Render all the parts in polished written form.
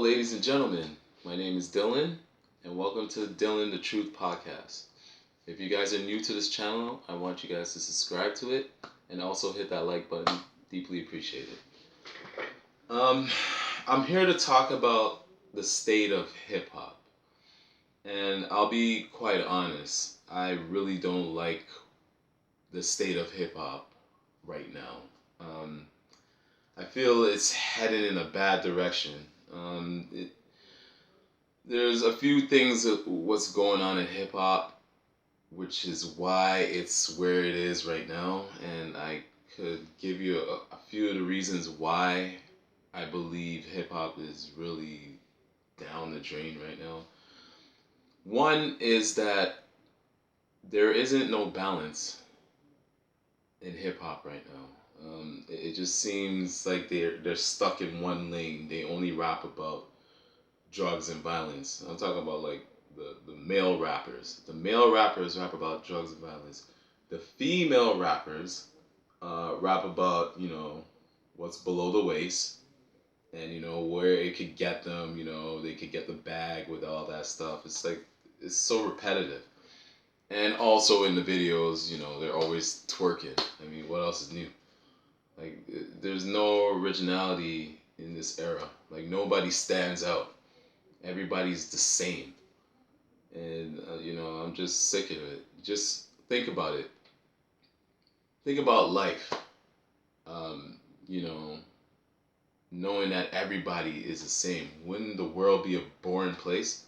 ladies and gentlemen. My name is Dylan, and welcome to Dylan the Truth podcast. If you guys are new to this channel, I want you guys to subscribe to it and also hit that like button. Deeply appreciate it. Um, I'm here to talk about the state of hip hop, and I'll be quite honest. I really don't like the state of hip hop right now. Um, I feel it's headed in a bad direction. There's a few things of what's going on in hip hop, which is why it's where it is right now, and I could give you a few of the reasons why I believe hip hop is really down the drain right now. One is that there isn't no balance in hip hop right now. It just seems like they're stuck in one lane. They only rap about drugs and violence. I'm talking about like the male rappers. The male rappers rap about drugs and violence. The female rappers rap about what's below the waist and where it could get them. They could get the bag with all that stuff. It's like it's so repetitive. And also in the videos, they're always twerking. I mean, what else is new? Like, there's no originality in this era. Like, nobody stands out. Everybody's the same. And, I'm just sick of it. Just think about it. Think about life. Um, you know, Knowing that everybody is the same. Wouldn't the world be a boring place?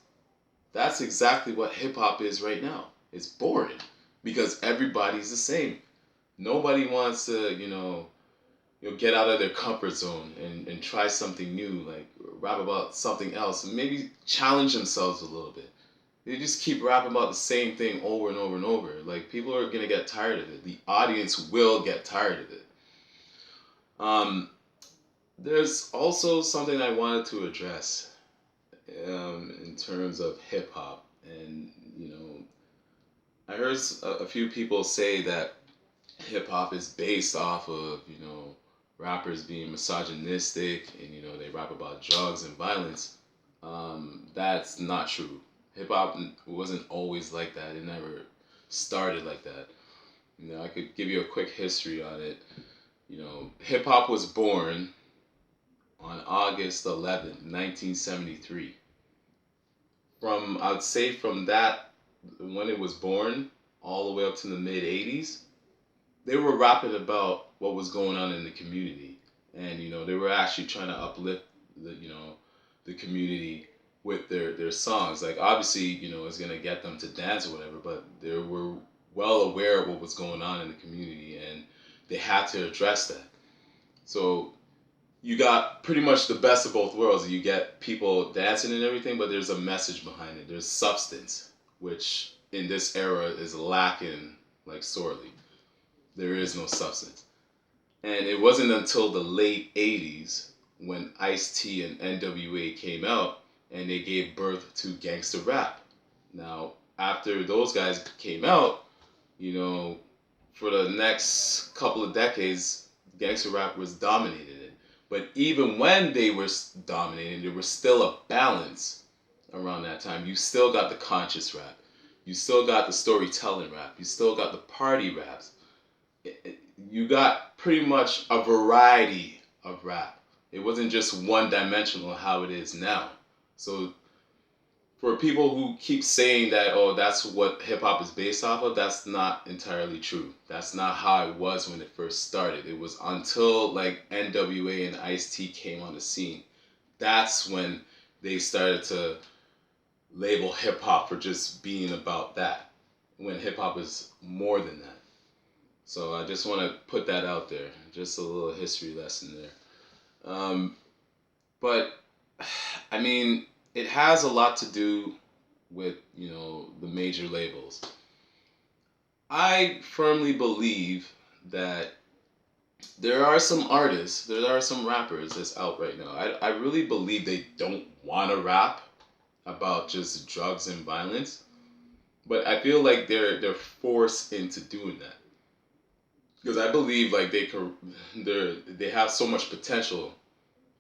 That's exactly what hip hop is right now. It's boring because everybody's the same. Nobody wants to, get out of their comfort zone and try something new, like rap about something else, and maybe challenge themselves a little bit. They just keep rapping about the same thing over and over and over. Like, people are gonna get tired of it. The audience will get tired of it. Um, there's also something I wanted to address in terms of hip hop, and I heard a few people say that hip hop is based off of rappers being misogynistic and they rap about drugs and violence. That's not true. Hip hop wasn't always like that. It never started like that. I could give you a quick history on it. Hip hop was born on August 11th, 1973. I'd say from that, when it was born, all the way up to the mid 80s, they were rapping about what was going on in the community, and they were actually trying to uplift the community with their songs. Like, obviously, it's gonna get them to dance or whatever, but they were well aware of what was going on in the community, and they had to address that. So you got pretty much the best of both worlds. You get people dancing and everything, but there's a message behind it. There's substance, which in this era is lacking like sorely. There is no substance. And it wasn't until the late 80s when Ice-T and NWA came out and they gave birth to gangster rap. Now, after those guys came out, for the next couple of decades, gangster rap was dominating it. But even when they were dominating, there was still a balance around that time. You still got the conscious rap. You still got the storytelling rap. You still got the party raps. You got pretty much a variety of rap. It wasn't just one dimensional how it is now. So for people who keep saying that, oh, that's what hip hop is based off of, that's not entirely true. That's not how it was when it first started. It was until like NWA and Ice-T came on the scene. That's when they started to label hip hop for just being about that, when hip hop is more than that. So I just want to put that out there. Just a little history lesson there. But I mean, it has a lot to do with, the major labels. I firmly believe that there are some artists, there are some rappers that's out right now. I really believe they don't want to rap about just drugs and violence, but I feel like they're forced into doing that. Because I believe like they have so much potential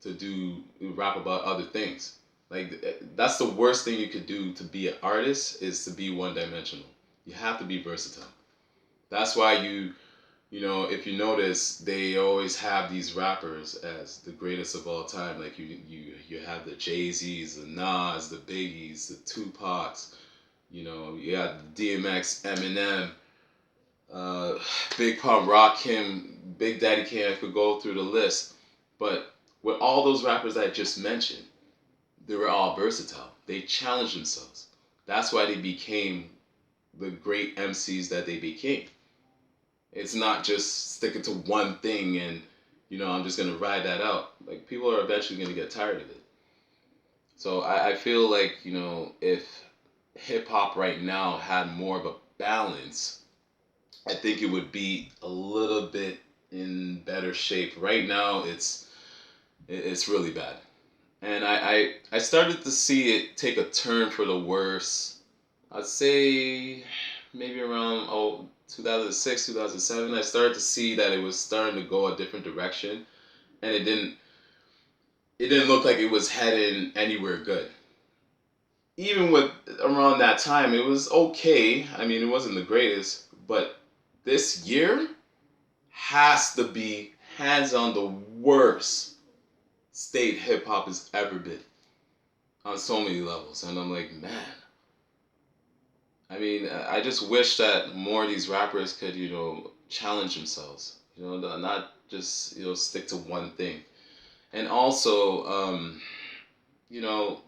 to do rap about other things. Like that's the worst thing you could do to be an artist is to be one dimensional. You have to be versatile. That's why if you notice, they always have these rappers as the greatest of all time. Like you have the Jay-Z's, the Nas, the Biggies, the Tupacs. You got DMX, Eminem, uh, Big Pun, Rakim, Big Daddy Kane. I could go through the list, but with all those rappers I just mentioned, they were all versatile. They challenged themselves. That's why they became the great MCs that they became. It's not just sticking to one thing and I'm just gonna ride that out. Like people are eventually gonna get tired of it. So I feel like if hip hop right now had more of a balance, I think it would be a little bit in better shape. Right now, it's really bad, and I started to see it take a turn for the worse. I'd say maybe around 2006, 2007. I started to see that it was starting to go a different direction, and it didn't look like it was heading anywhere good. Even with around that time, it was okay. I mean, it wasn't the greatest, but this year has to be hands on the worst state hip hop has ever been on so many levels. And I'm like, man. I mean, I just wish that more of these rappers could, challenge themselves. Not just stick to one thing. And also, you know,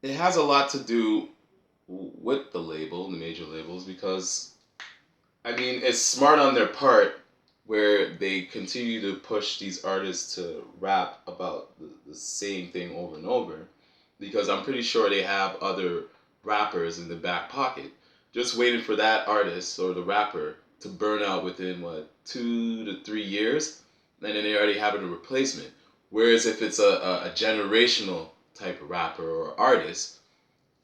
it has a lot to do with the major labels, because I mean, it's smart on their part where they continue to push these artists to rap about the same thing over and over, because I'm pretty sure they have other rappers in the back pocket just waiting for that artist or the rapper to burn out within 2 to 3 years, and then they already have a replacement. Whereas if it's a generational type of rapper or artist,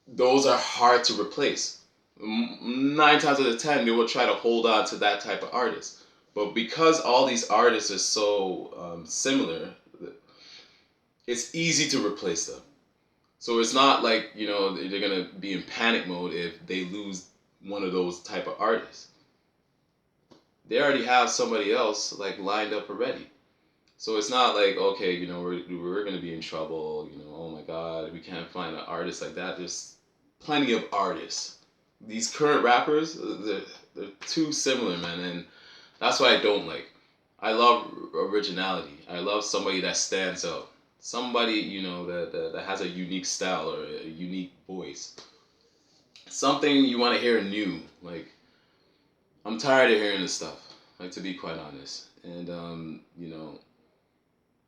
those are hard to replace. 9 times out of 10, they will try to hold on to that type of artist. But because all these artists are so similar, it's easy to replace them. So it's not like they're gonna be in panic mode if they lose one of those type of artists. They already have somebody else like lined up already. So it's not like, okay, we're gonna be in trouble. Oh my God, we can't find an artist like that. There's plenty of artists. These current rappers, they're too similar, man, and that's why I don't like. I love originality. I love somebody that stands out. Somebody that has a unique style or a unique voice. Something you want to hear new. Like I'm tired of hearing this stuff. Like, to be quite honest, and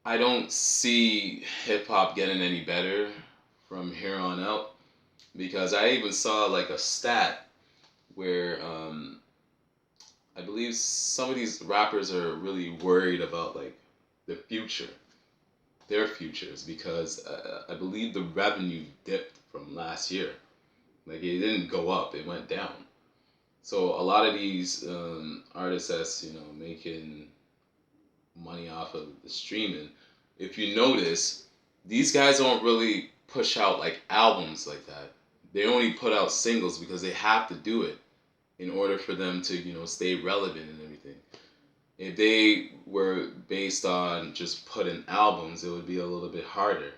I don't see hip hop getting any better from here on out, because I even saw like a stat where I believe some of these rappers are really worried about like the future, their futures, because I believe the revenue dipped from last year. Like it didn't go up, it went down. So a lot of these artists that's making money off of the streaming, if you notice, these guys don't really push out like albums like that. They only put out singles because they have to do it in order for them to stay relevant and everything. If they were based on just putting albums, it would be a little bit harder,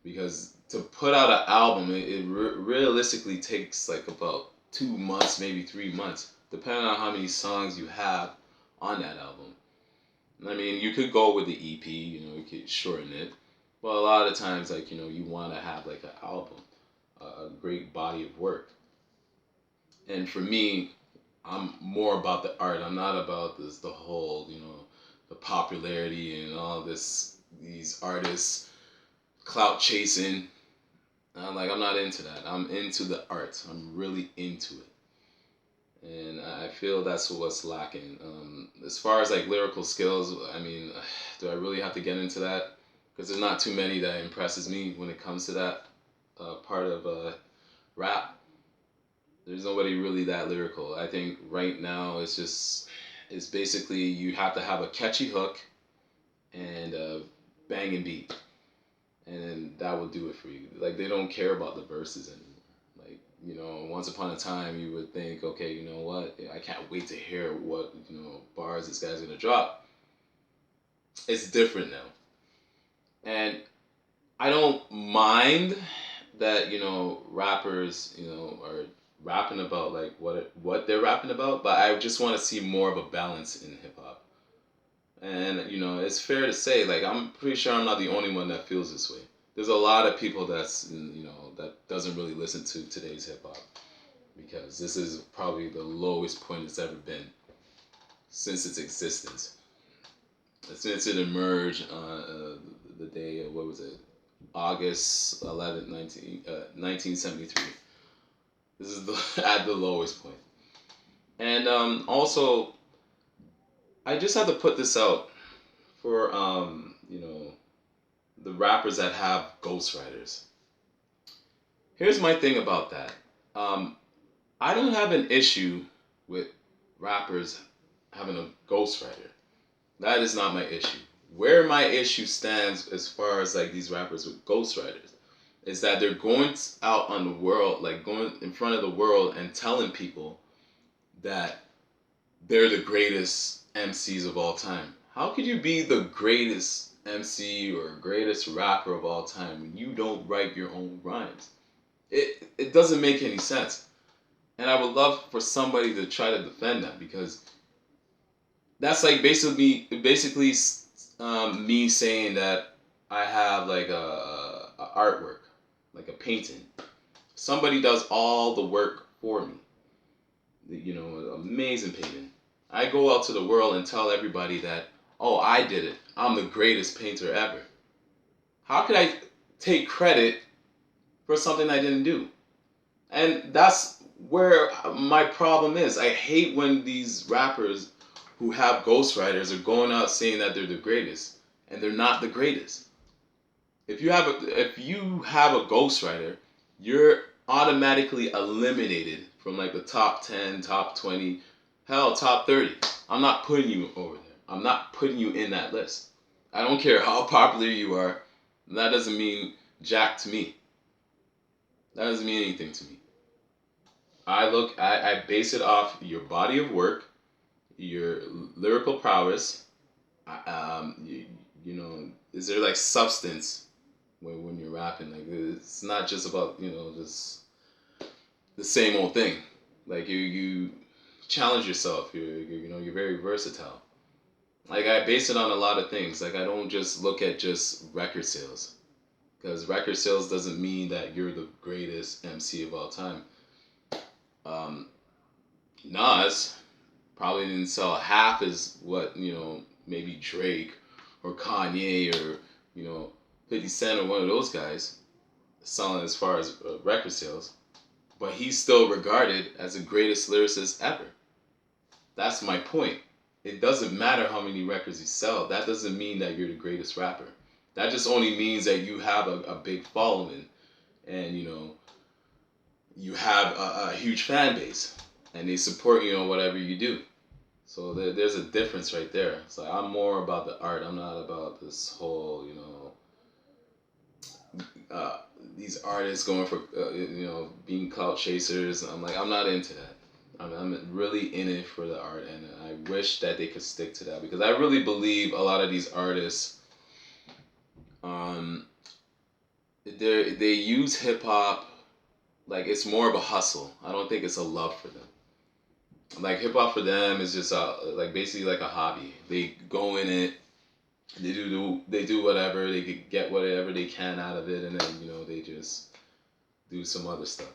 because to put out an album, it realistically takes like about 2 months, maybe 3 months, depending on how many songs you have on that album. I mean, you could go with the EP, you could shorten it, but a lot of times, like you want to have like an album, a great body of work. And for me, I'm more about the art. I'm not about the whole, the popularity and all these artists clout chasing. I'm not into that. I'm into the art. I'm really into it. And I feel that's what's lacking. As far as like lyrical skills, I mean, do I really have to get into that? Because there's not too many that impresses me when it comes to that part of rap. There's nobody really that lyrical. I think right now it's basically you have to have a catchy hook and a banging beat, and that will do it for you. Like they don't care about the verses anymore. Like, you know, once upon a time you would think, okay, you know what, I can't wait to hear what, you know, bars this guy's gonna drop. It's different now. And I don't mind that, you know, rappers, you know, are rapping about like what they're rapping about, but I just want to see more of a balance in hip hop. And you know, it's fair to say, like I'm pretty sure I'm not the only one that feels this way. There's a lot of people that's you know that doesn't really listen to today's hip hop because this is probably the lowest point it's ever been since its existence. Since it emerged the day of what was it, August 11th, 1973. This is the, at the lowest point. And also, I just have to put this out for you know, the rappers that have ghostwriters. Here's my thing about that. Um, I don't have an issue with rappers having a ghostwriter. That is not my issue. Where my issue stands as far as like these rappers with ghostwriters is that they're going out on the world, like going in front of the world and telling people that they're the greatest MCs of all time. How could you be the greatest MC or greatest rapper of all time when you don't write your own rhymes? It doesn't make any sense. And I would love for somebody to try to defend that because that's like basically me saying that I have like a artwork, like a painting. Somebody does all the work for me. You know, amazing painting. I go out to the world and tell everybody that, oh, I did it. I'm the greatest painter ever. How could I take credit for something I didn't do? And that's where my problem is. I hate when these rappers who have ghostwriters are going out saying that they're the greatest, and they're not the greatest. If you have a ghostwriter, you're automatically eliminated from like the top 10, top 20, hell, top 30. I'm not putting you over there. I'm not putting you in that list. I don't care how popular you are. That doesn't mean jack to me. That doesn't mean anything to me. I base it off your body of work, your lyrical prowess. You know, is there like substance when you're rapping? Like it's not just about, you know, just the same old thing. Like you challenge yourself. You know, you're very versatile. Like I base it on a lot of things. Like I don't just look at just record sales, because record sales doesn't mean that you're the greatest MC of all time. Um, Nas probably didn't sell half as what, you know, maybe Drake or Kanye or, you know, 50 Cent or one of those guys selling as far as record sales, but he's still regarded as the greatest lyricist ever. That's my point. It doesn't matter how many records you sell. That doesn't mean that you're the greatest rapper. That just only means that you have a big following and, you know, you have a huge fan base and they support you on whatever you do. So there's a difference right there. So I'm more about the art. I'm not about this whole, you know, these artists going for, you know, being clout chasers. I'm like, I'm not into that. I'm really in it for the art, and I wish that they could stick to that because I really believe a lot of these artists, um, they use hip hop like it's more of a hustle. I don't think it's a love for them. Like hip hop for them is just like basically like a hobby. They go in it, they do whatever they could get whatever they can out of it, and then you know they just do some other stuff.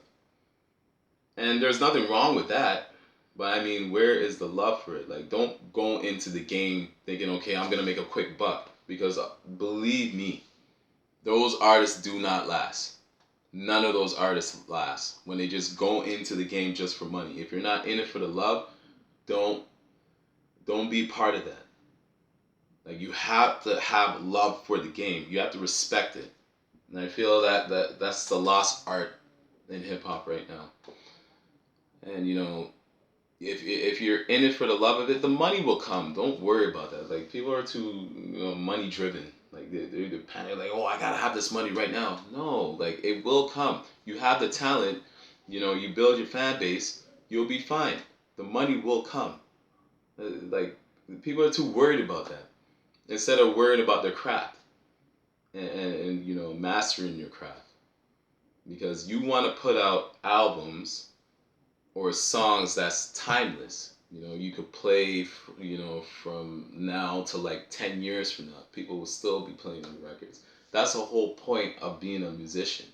And there's nothing wrong with that, but I mean, where is the love for it? Like, don't go into the game thinking, okay, I'm gonna make a quick buck because believe me, those artists do not last. None of those artists last when they just go into the game just for money. If you're not in it for the love, don't don't be part of that. Like you have to have love for the game. You have to respect it. And I feel that's the lost art in hip hop right now. And you know, if you're in it for the love of it, the money will come. Don't worry about that. Like people are too, you know, money driven. Like Like they're panic, like, oh, I gotta have this money right now. No, like it will come. You have the talent, you build your fan base, you'll be fine. The money will come. Like people are too worried about that instead of worrying about their craft and mastering your craft because you want to put out albums or songs that's timeless. You could play, from now to like 10 years from now. People will still be playing the records. That's the whole point of being a musician.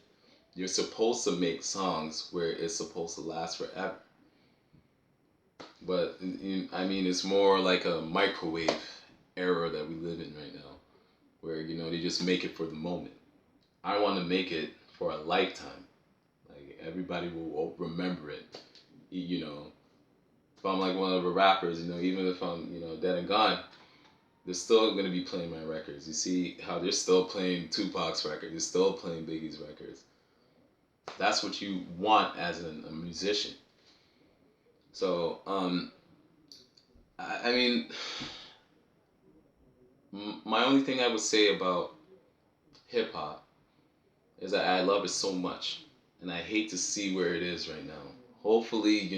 You're supposed to make songs where it's supposed to last forever. But, I mean, it's more like a microwave era that we live in right now, where, they just make it for the moment. I want to make it for a lifetime. Like, everybody will remember it, if I'm like one of the rappers, even if I'm, dead and gone, they're still gonna be playing my records. You see how they're still playing Tupac's record, they're still playing Biggie's records. That's what you want as a musician. So, I mean, my only thing I would say about hip hop is that I love it so much, and I hate to see where it is right now. Hopefully,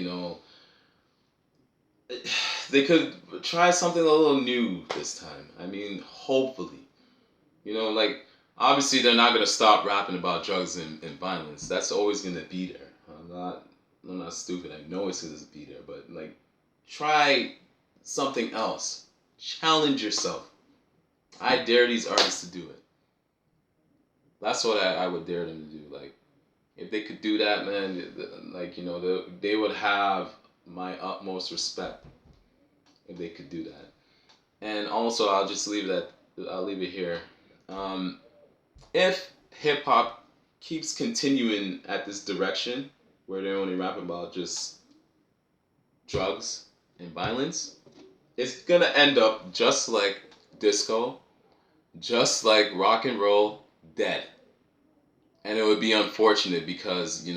they could try something a little new this time. I mean, hopefully. Like, obviously they're not going to stop rapping about drugs and violence. That's always going to be there. I'm not stupid. I know it's going to be there. But, like, try something else. Challenge yourself. I dare these artists to do it. That's what I would dare them to do. Like, if they could do that, man, like, they would have my utmost respect if they could do that. And also, I'll leave it here. If hip hop keeps continuing at this direction, where they're only rapping about just drugs and violence, it's gonna end up just like disco, just like rock and roll, dead. And it would be unfortunate because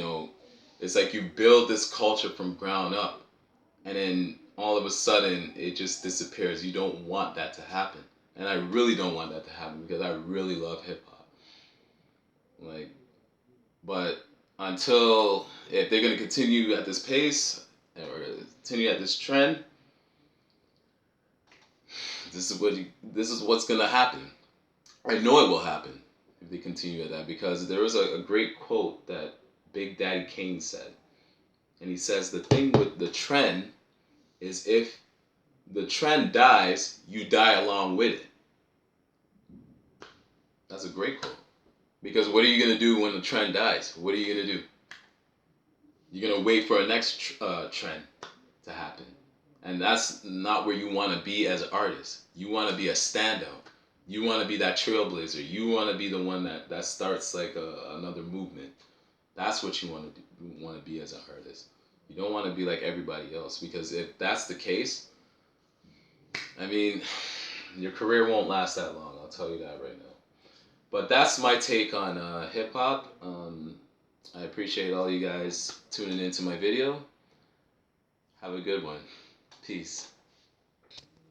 it's like you build this culture from ground up, and then all of a sudden it just disappears. You don't want that to happen, and I really don't want that to happen because I really love hip hop. Like, but if they're gonna continue at this pace or continue at this trend, this is what's gonna happen. I know it will happen if they continue at that because there was a great quote that Big Daddy Kane said, and he says the thing with the trend is if the trend dies, you die along with it. That's a great quote. Because what are you going to do when the trend dies? What are you going to do? You're going to wait for a next trend to happen. And that's not where you want to be as an artist. You want to be a standout. You want to be that trailblazer. You want to be the one that starts like another movement. That's what you want to be as an artist. You don't want to be like everybody else, because if that's the case, I mean, your career won't last that long. I'll tell you that right now. But that's my take on hip hop. I appreciate all you guys tuning into my video. Have a good one. Peace.